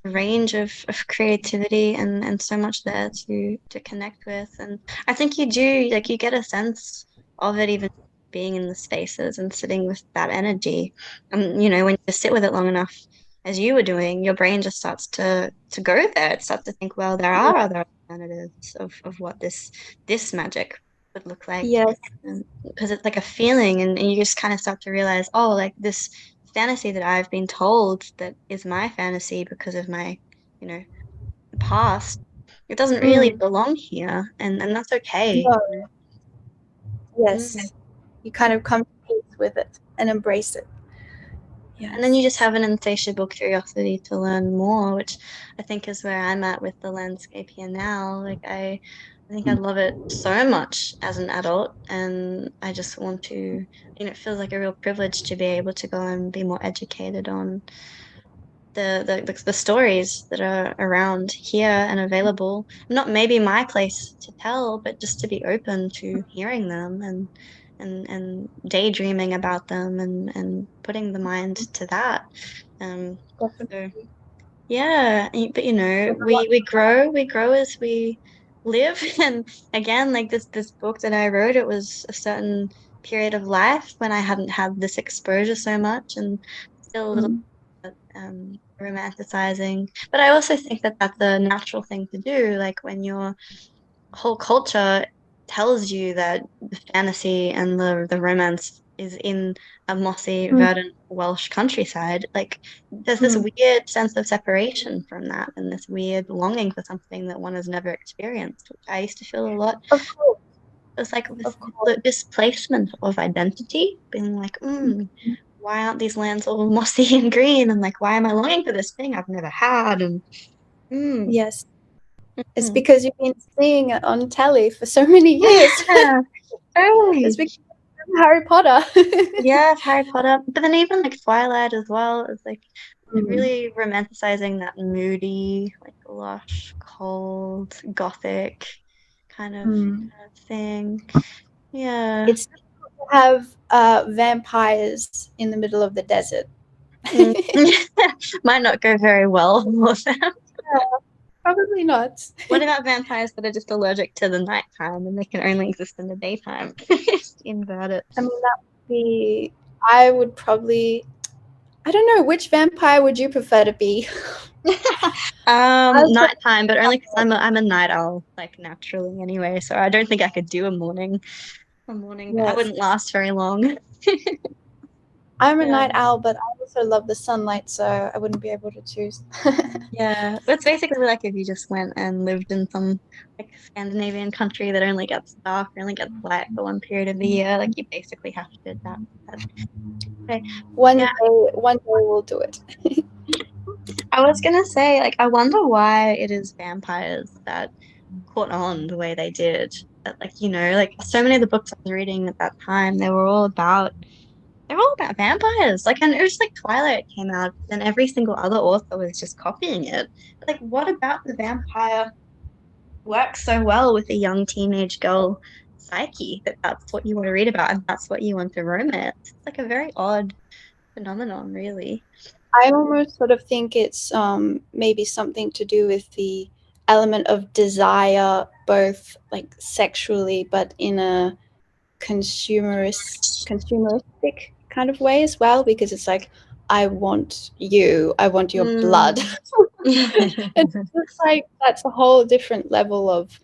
range of creativity and so much there to connect with. And I think you do, like you get a sense of it even being in the spaces and sitting with that energy. And when you sit with it long enough, as you were doing, your brain just starts to go there. It starts to think, well, there are other alternatives of what this magic would look like. Yes. Because it's like a feeling, and you just kind of start to realize, oh, like this fantasy that I've been told that is my fantasy because of my, you know, past, it doesn't really Mm. belong here, and that's okay. No, Mm. yes. You kind of come to peace with it and embrace it. And then you just Yes. have an insatiable curiosity to learn more, which I think is where I'm at with the landscape here now. Like I think I love it so much as an adult, and I just want to, it feels like a real privilege to be able to go and be more educated on the stories that are around here and available. Not maybe my place to tell, but just to be open to hearing them and daydreaming about them and putting the mind to that. Um, so Definitely. yeah, but There's a lot. we grow as we live. And again, like this book that I wrote, it was a certain period of life when I hadn't had this exposure so much and still a little Mm. romanticizing. But I also think that that's a natural thing to do. Like when your whole culture tells you that the fantasy and the romance is in a mossy, Mm. verdant Welsh countryside, like there's this Mm. weird sense of separation from that and this weird longing for something that one has never experienced, which I used to feel a lot. Of course. It was like Of the course. displacement of identity, being like, why aren't these lands all mossy and green? And like, why am I longing for this thing I've never had? And mm, Yes. It's mm. because you've been seeing it on telly for so many years. Yeah. It's Oh, because of Harry Potter. yeah, Harry Potter. But then even like Twilight as well is like Mm, really romanticizing that moody, like lush, cold, gothic mm. kind of thing. Yeah. It's difficult to have vampires in the middle of the desert. Mm. Might not go very well with them. Probably not. What about vampires that are just allergic to the nighttime and they can only exist in the daytime? Invert it. I mean, that would be. I would probably. I don't know. Which vampire would you prefer to be? I would probably. Nighttime, but only because I'm a night owl, like naturally anyway. So I don't think I could do a morning. A morning. I Yes. wouldn't last very long. I'm a Yeah. night owl, but I also love the sunlight, so I wouldn't be able to choose. Yeah. It's basically like if you just went and lived in some like Scandinavian country that only gets dark, only gets light for one period of the year. Like you basically have to adapt that. Okay. Yeah. One day we'll do it. I was gonna say, like, I wonder why it is vampires that caught on the way they did. That, like, like so many of the books I was reading at that time, they were all about vampires. Like, and it was like Twilight came out, and every single other author was just copying it. Like, what about the vampire works so well with a young teenage girl psyche that that's what you want to read about and that's what you want to romance? It's like a very odd phenomenon, really. I almost sort of think it's maybe something to do with the element of desire, both like sexually, but in a consumeristic kind of way as well, because it's like, I want your blood. Mm. And it's like that's a whole different level of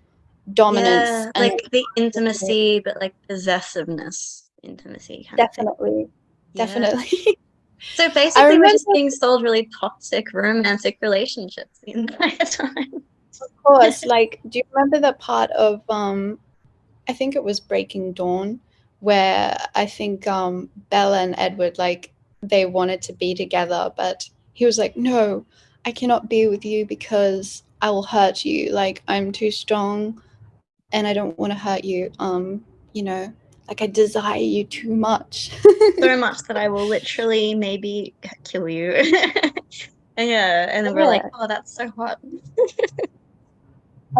dominance Yeah, and like the intimacy, but like possessiveness, intimacy kind of thing. definitely, Yeah. definitely. So I basically, we're remember, just being sold really toxic romantic relationships the entire time. of course, like, do you remember the part of I think it was Breaking Dawn, where I think Bella and Edward, like, they wanted to be together, but he was like, "No, I cannot be with you because I will hurt you. Like, I'm too strong, and I don't want to hurt you. You know, like I desire you too much." So much that I will literally maybe kill you. Yeah, and then we're like, Yeah. oh, that's so hot.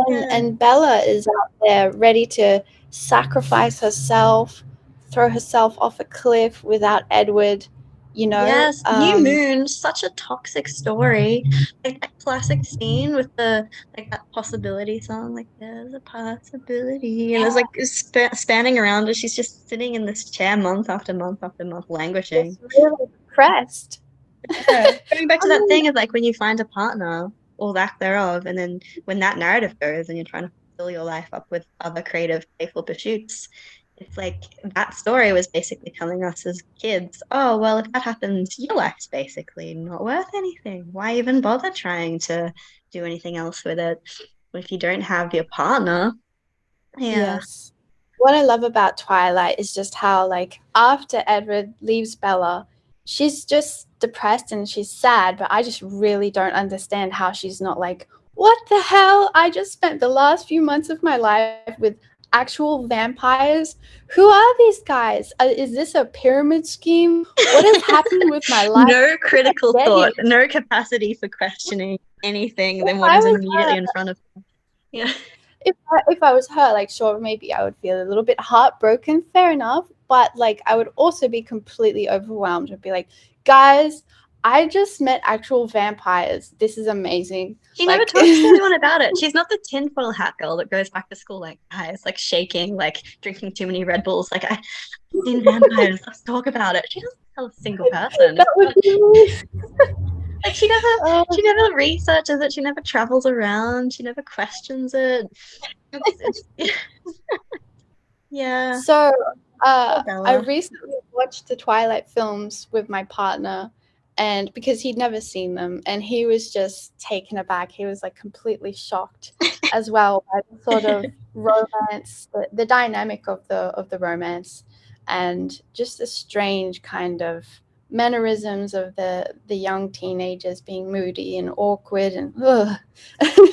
Yeah. And Bella is out there ready to sacrifice herself, throw herself off a cliff without Edward, you know. Yes, New Moon, such a toxic story. Like that classic scene with the like that possibility song, like there's a possibility, and there's like spanning around her. She's just sitting in this chair month after month after month, languishing. Just really depressed. Yeah. Going back I to that mean, thing of like when you find a partner or lack thereof, and then when that narrative goes and you're trying to fill your life up with other creative, playful pursuits, it's like that story was basically telling us as kids, oh, well, if that happens, your life's basically not worth anything. Why even bother trying to do anything else with it? If you don't have your partner, yeah. yes. What I love about Twilight is just how, like, after Edward leaves Bella, she's just depressed and she's sad, but I just really don't understand how she's not like, what the hell? I just spent the last few months of my life with actual vampires. Who are these guys? Is this a pyramid scheme? What has happened with my life? No critical Get here. thought, no capacity for questioning anything If than what I is was immediately her, in front of them. Yeah. if I was her, like, sure, maybe I would feel a little bit heartbroken, fair enough. But like, I would also be completely overwhelmed and be like, guys, I just met actual vampires. This is amazing. She never Like, talks to anyone about it. She's not the tinfoil hat girl that goes back to school like guys, like shaking, like drinking too many Red Bulls. Like I've seen vampires. Let's talk about it. She doesn't tell a single person. that It's would not, be me. like she never, Uh, she never researches it. She never travels around. She never questions it. It's yeah. so, Poor I Bella. recently watched the Twilight films with my partner, and because he'd never seen them, and he was just taken aback. He was like completely shocked as well by the sort of romance, the dynamic of the romance, and just the strange kind of mannerisms of the young teenagers being moody and awkward and ugh,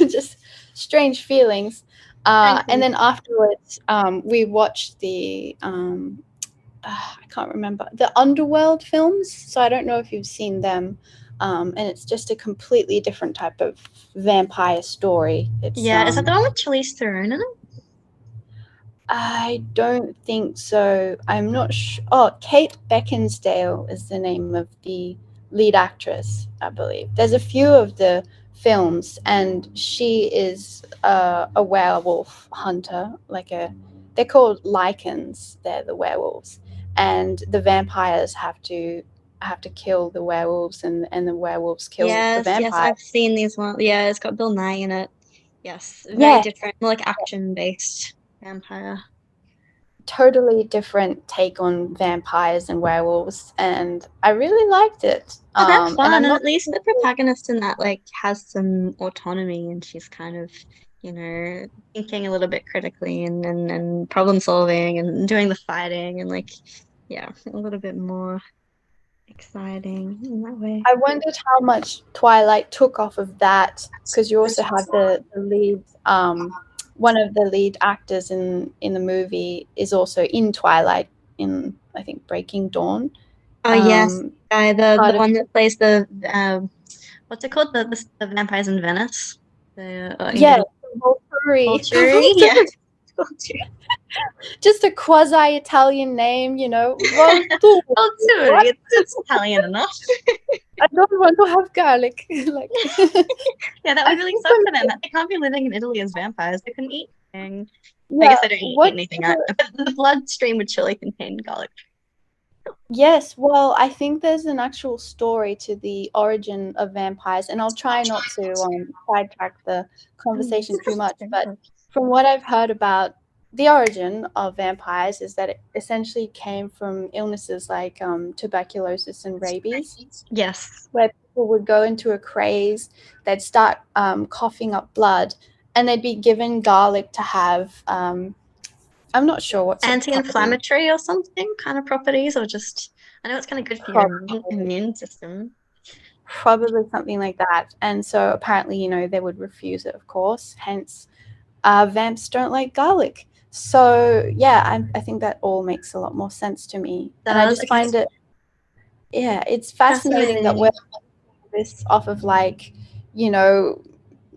just strange feelings. Thank And you. then afterwards, we watched I can't remember the Underworld films. So I don't know if you've seen them. And it's just a completely different type of vampire story. It's Yeah, is that the one with Charlize Theron in it? I don't think so. I'm not sure. Oh, Kate Beckinsale is the name of the lead actress, I believe. There's a few of the films, and she is a werewolf hunter. They're called lichens. They're the werewolves, and the vampires have to kill the werewolves, and the werewolves kill the Yes, yes, vampires. I've seen these ones. Yeah, it's got Bill Nye in it. Yes, very Yeah, different, more like action-based vampire. totally different take on vampires and werewolves, and I really liked it. Oh, that's And fun. I'm And not at least the protagonist in that like has some autonomy and she's kind of, you know, thinking a little bit critically and problem solving and doing the fighting and like, yeah, a little bit more exciting in that way. I wondered how much Twilight took off of that, because you also have the lead. One of the lead actors in the movie is also in Twilight, in I think Breaking Dawn. Oh yes, Um, the part of one that plays the what's it called? The vampires in Venice. The Yeah, Volturi. Volturi. Yeah. Volturi. Just a quasi Italian name, Volturi. Volturi. What? It's Italian enough. I don't want to have garlic. Like, Yeah, that I would really think suck for them. They can't be living in Italy as vampires. They couldn't eat anything. I yeah. guess they don't eat What? anything. But the bloodstream would surely contain garlic. Yes, well, I think there's an actual story to the origin of vampires, and I'll try not to sidetrack the Mm. conversation too much. But from what I've heard about the origin of vampires, is that it essentially came from illnesses like tuberculosis and rabies, Yes. where people would go into a craze, they'd start coughing up blood, and they'd be given garlic to have. I'm not sure what sort of property. Anti-inflammatory or something kind of properties, or just I know it's kind of good for your immune system. Probably something like that. And so apparently, they would refuse it, of course. Hence, vamps don't like garlic. So yeah, I think that all makes a lot more sense to me. And I Does just okay, find it, yeah, it's fascinating that we're fascinating. this off of you know,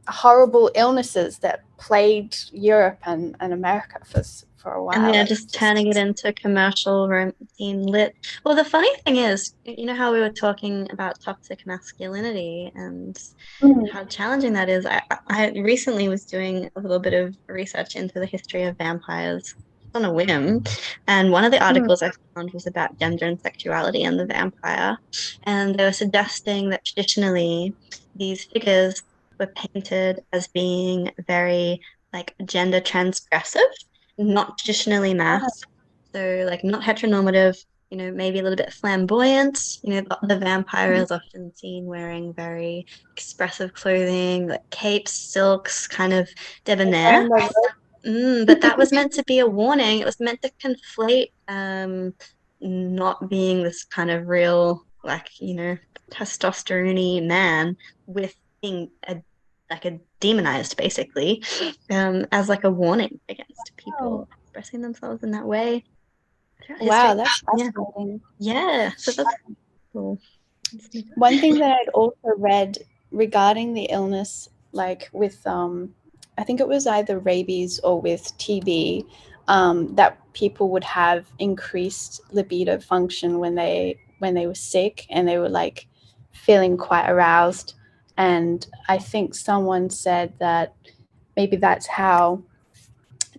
horrible illnesses that plagued Europe and America for a And while. yeah, It's just just, turning it into commercial routine lit. Well, the funny thing is, you know how we were talking about toxic masculinity and mm, how challenging that is. I recently was doing a little bit of research into the history of vampires on a whim, and one of the mm, articles I found was about gender and sexuality and the vampire, and they were suggesting that traditionally these figures were painted as being very like gender transgressive, not traditionally masked, so like not heteronormative, maybe a little bit flamboyant. The vampire is often seen wearing very expressive clothing, like capes, silks, kind of debonair. wearing the But that was meant to be a warning. It was meant to conflate not being this kind of real, like, testosterone man with being a demonized, basically, as like a warning against robe. people expressing themselves in that way throughout Wow, history. that's Yeah. fascinating. Yeah. So that's cool. One thing that I'd also read regarding the illness, like with, I think it was either rabies or with TB, that people would have increased libido function when they were sick, and they were like feeling quite aroused. And I think someone said that maybe that's how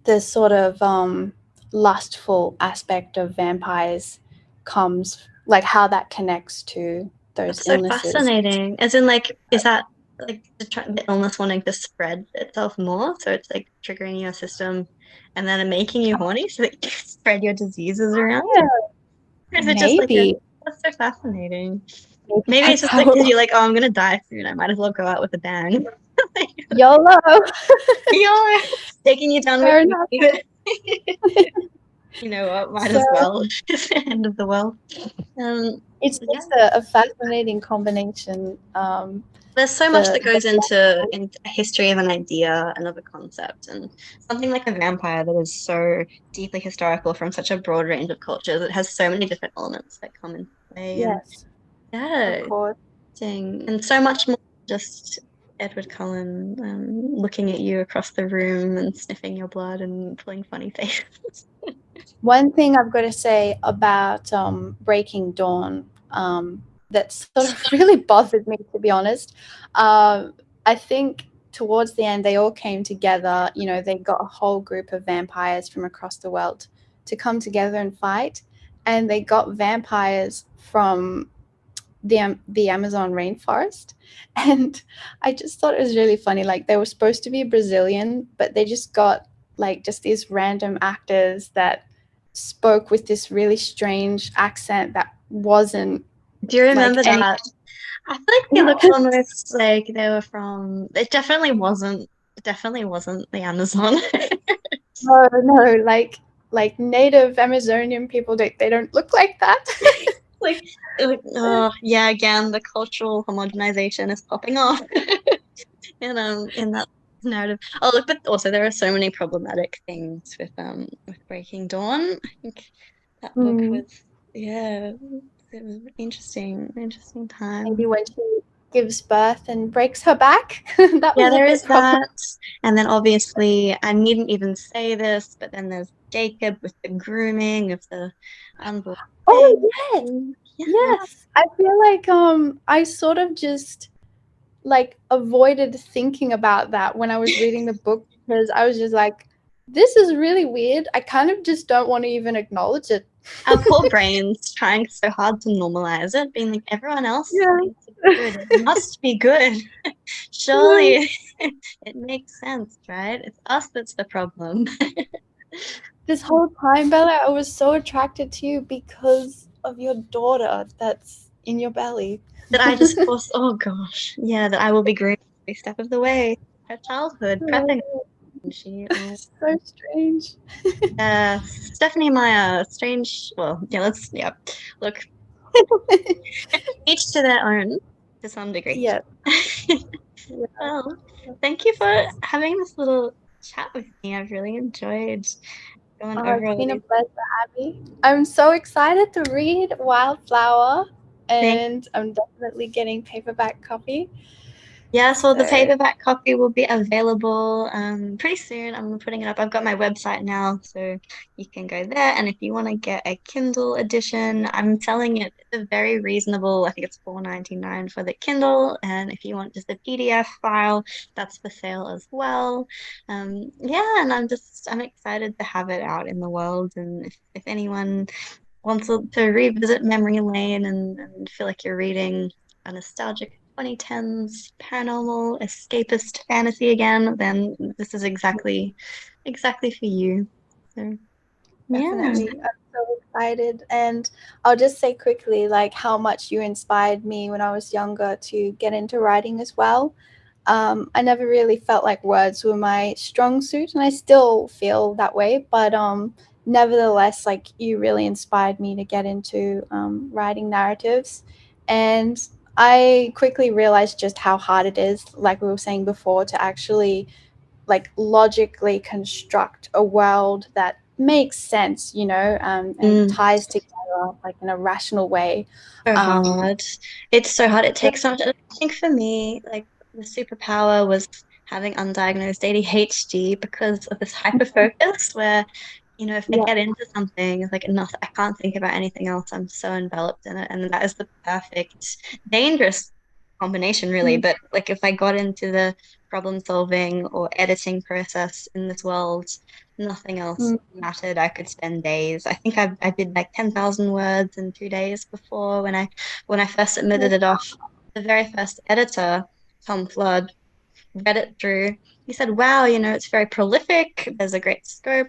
the sort of lustful aspect of vampires comes, like how that connects to those That's so illnesses. fascinating. As in, like, is that like the illness wanting to spread itself more? So it's like triggering your system and then making you horny so that you can spread your diseases around? Yeah, Or is it just like maybe. that's so fascinating. Maybe Maybe it's that's just like how. because you're like, oh, I'm gonna die soon. I might as well go out with a bang. YOLO. You're taking you down with Fair enough. me. You know what? Might So as well. It's the end of the world. Um, it's yeah. just a fascinating combination. There's so much that The goes into a history of an idea and of a concept, and something like a vampire that is so deeply historical from such a broad range of cultures. It has so many different elements that come into play, and yes, of yeah, course. and so much more than just Edward Cullen looking at you across the room and sniffing your blood and pulling funny faces. One thing I've got to say about Breaking Dawn that sort of really bothered me, to be honest. I think towards the end, they all came together. You know, they got a whole group of vampires from across the world to come together and fight. And they got vampires from the Amazon rainforest. And I just thought it was really funny. Like, they were supposed to be Brazilian, but they just got like just these random actors that spoke with this really strange accent that wasn't Do you like remember any. that? I feel like they looked almost like they were from. It definitely wasn't. It definitely wasn't the Amazon. No, no, like native Amazonian people, they don't look like that. Like, oh yeah, again, the cultural homogenization is popping off in that narrative. Oh look, but also there are so many problematic things with Breaking Dawn. I think that book Hmm. was yeah, it was interesting Maybe time. when she gives birth and breaks her back, that Yeah, was a there bit is problematic. that. And then obviously, I needn't even say this, but then there's Jacob with the grooming of the unborn Oh yes, baby. Yeah. yes. I feel like I sort of just like avoided thinking about that when I was reading the book because I was just like, this is really weird. I kind of just don't want to even acknowledge it. Our poor brains trying so hard to normalize it, being like everyone else Yeah. thinks it's good. It must be good. Surely it makes sense, right? It's us that's the problem. This whole time, Bella, I was so attracted to you because of your daughter that's in your belly. That I just force, oh gosh, yeah, that I will be groomed every step of the way. Her childhood, prepping. And she, oh, So strange. Stephanie Meyer, strange. Well, yeah, yeah. Look, each to their own to some degree. Yeah. Yeah. Well, thank you for having this little chat with me. I've really enjoyed going Oh, over it's all been a these pleasure, Abby. I'm so excited to read Wildflower, things. and I'm definitely getting paperback copy. Yeah, so the So, paperback copy will be available pretty soon. I'm putting it up. I've got my website now, so you can go there. And if you want to get a Kindle edition, I'm selling it at a very reasonable, I think it's 4.99 for the Kindle. And if you want just a PDF file, that's for sale as well. Yeah, and I'm excited to have it out in the world. And if anyone wants to revisit memory lane and feel like you're reading a nostalgic 2010s paranormal escapist fantasy again, then this is exactly for you. So yeah. definitely. I'm so excited. And I'll just say quickly, like, how much you inspired me when I was younger to get into writing as well. I never really felt like words were my strong suit, and I still feel that way. But nevertheless, like, you really inspired me to get into writing narratives. And I quickly realized just how hard it is, like we were saying before, to actually like logically construct a world that makes sense, and Mm, ties together like in a rational way. so Um, hard. It's so hard. It takes so much. I think for me, like the superpower was having undiagnosed ADHD because of this hyper focus where if I yeah. get into something, it's like nothing, I can't think about anything else. I'm so enveloped in it. And that is the perfect, dangerous combination, really. Mm, But like if I got into the problem solving or editing process in this world, nothing else mm, mattered. I could spend days. I think I did like 10,000 words in 2 days before when I first submitted it off. The very first editor, Tom Flood, read it through. He said, wow, it's very prolific. There's a great scope.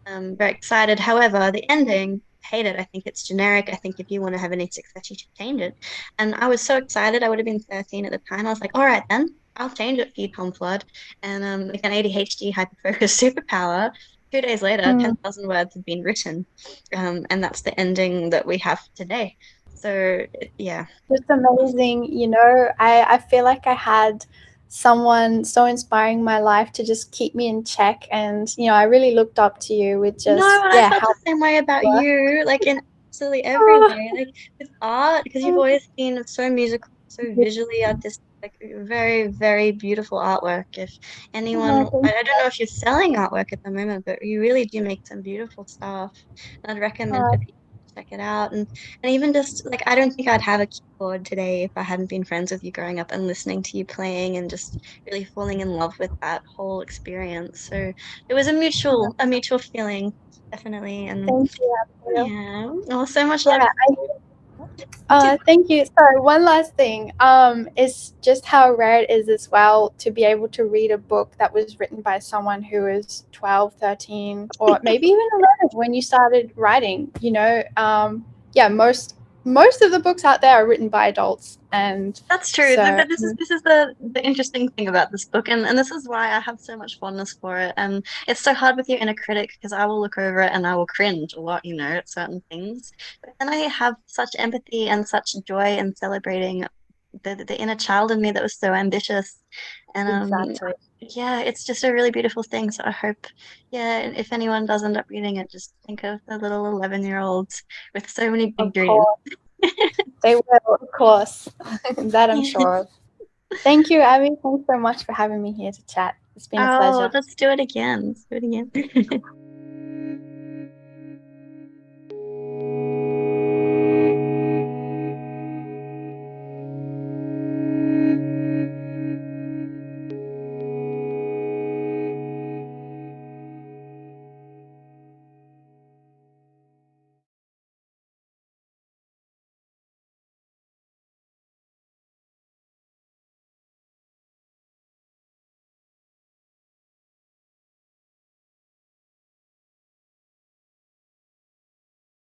I'm very excited. However, the ending, hate it. I think it's generic. I think if you want to have any success, you should change it. And I was so excited. I would have been 13 at the time. I was like, all right, then I'll change it for you, Tom Flood. And like an ADHD hyperfocus superpower. 2 days later, Mm. 10,000 words have been written. And that's the ending that we have today. So, yeah. Just amazing. I feel like I had someone so inspiring in my life to just keep me in check. And, I really looked up to you with No, just, and I yeah, felt how the same way about you were. you, like in absolutely every Oh, way. Like with art, because you've always been so musical, so visually artistic, like very, very beautiful artwork. If anyone, thank I don't know if you're selling artwork at the moment, but you really do make some beautiful stuff. And I'd recommend for you. people to check it out. And even just like I don't think I'd have a keyboard today if I hadn't been friends with you growing up and listening to you playing and just really falling in love with that whole experience. So it was a mutual feeling, definitely. And Thank you, Abigail. yeah, well, so much love. Yeah, thank you. Sorry, one last thing. Is just how rare it is as well to be able to read a book that was written by someone who is 12, 13, or maybe even 11 when you started writing. Yeah, most of the books out there are written by adults, and That's true. so This is the interesting thing about this book, and this is why I have so much fondness for it. And it's so hard with your inner critic because I will look over it and I will cringe a lot, at certain things. But then I have such empathy and such joy in celebrating the inner child in me that was so ambitious. And exactly. yeah, it's just a really beautiful thing. So I hope, yeah, if anyone does end up reading it, just think of the little 11-year-olds with so many big Of dreams. course, they will. Of course, that I'm sure of. Thank you, Abby. Thanks so much for having me here to chat. It's been a Oh, pleasure. let's do it again. Let's do it again.